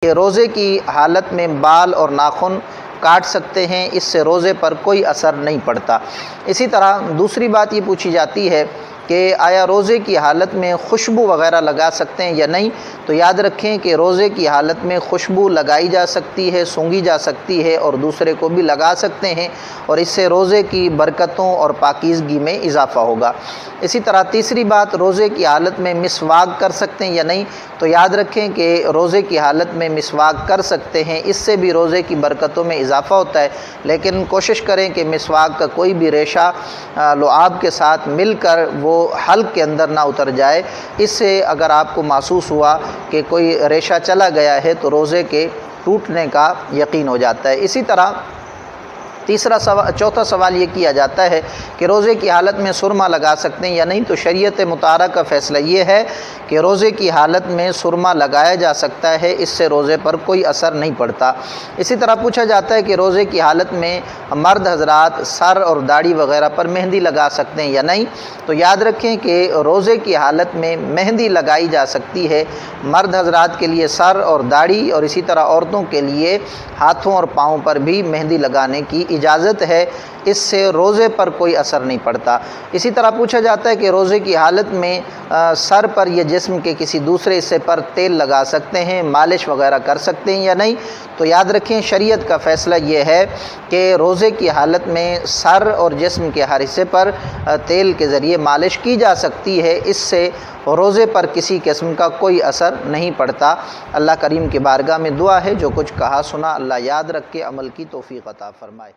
کہ روزے کی حالت میں بال اور ناخن کاٹ سکتے ہیں، اس سے روزے پر کوئی اثر نہیں پڑتا۔ اسی طرح دوسری بات یہ پوچھی جاتی ہے کہ آیا روزے کی حالت میں خوشبو وغیرہ لگا سکتے ہیں یا نہیں؟ تو یاد رکھیں کہ روزے کی حالت میں خوشبو لگائی جا سکتی ہے، سونگھی جا سکتی ہے اور دوسرے کو بھی لگا سکتے ہیں، اور اس سے روزے کی برکتوں اور پاکیزگی میں اضافہ ہوگا۔ اسی طرح تیسری بات، روزے کی حالت میں مسواک کر سکتے ہیں یا نہیں؟ تو یاد رکھیں کہ روزے کی حالت میں مسواک کر سکتے ہیں، اس سے بھی روزے کی برکتوں میں اضافہ ہوتا ہے، لیکن کوشش کریں کہ مسواک کا کوئی بھی ریشہ لعاب کے ساتھ مل کر وہ حلق کے اندر نہ اتر جائے۔ اس سے اگر آپ کو محسوس ہوا کہ کوئی ریشہ چلا گیا ہے تو روزے کے ٹوٹنے کا یقین ہو جاتا ہے۔ اسی طرح چوتھا سوال یہ کیا جاتا ہے کہ روزے کی حالت میں سرما لگا سکتے ہیں یا نہیں؟ تو شریعت مطہرہ کا فیصلہ یہ ہے کہ روزے کی حالت میں سرما لگایا جا سکتا ہے، اس سے روزے پر کوئی اثر نہیں پڑتا۔ اسی طرح پوچھا جاتا ہے کہ روزے کی حالت میں مرد حضرات سر اور داڑھی وغیرہ پر مہندی لگا سکتے ہیں یا نہیں؟ تو یاد رکھیں کہ روزے کی حالت میں مہندی لگائی جا سکتی ہے، مرد حضرات کے لیے سر اور داڑھی، اور اسی طرح عورتوں کے لیے ہاتھوں اور پاؤں پر بھی مہندی لگانے کی اجازت ہے، اس سے روزے پر کوئی اثر نہیں پڑتا۔ اسی طرح پوچھا جاتا ہے کہ روزے کی حالت میں سر پر یا جسم کے کسی دوسرے حصے پر تیل لگا سکتے ہیں، مالش وغیرہ کر سکتے ہیں یا نہیں؟ تو یاد رکھیں شریعت کا فیصلہ یہ ہے کہ روزے کی حالت میں سر اور جسم کے ہر حصے پر تیل کے ذریعے مالش کی جا سکتی ہے، اس سے روزے پر کسی قسم کا کوئی اثر نہیں پڑتا۔ اللہ کریم کی بارگاہ میں دعا ہے جو کچھ کہا سنا اللہ یاد رکھ کے عمل کی توفیق عطا فرمائے۔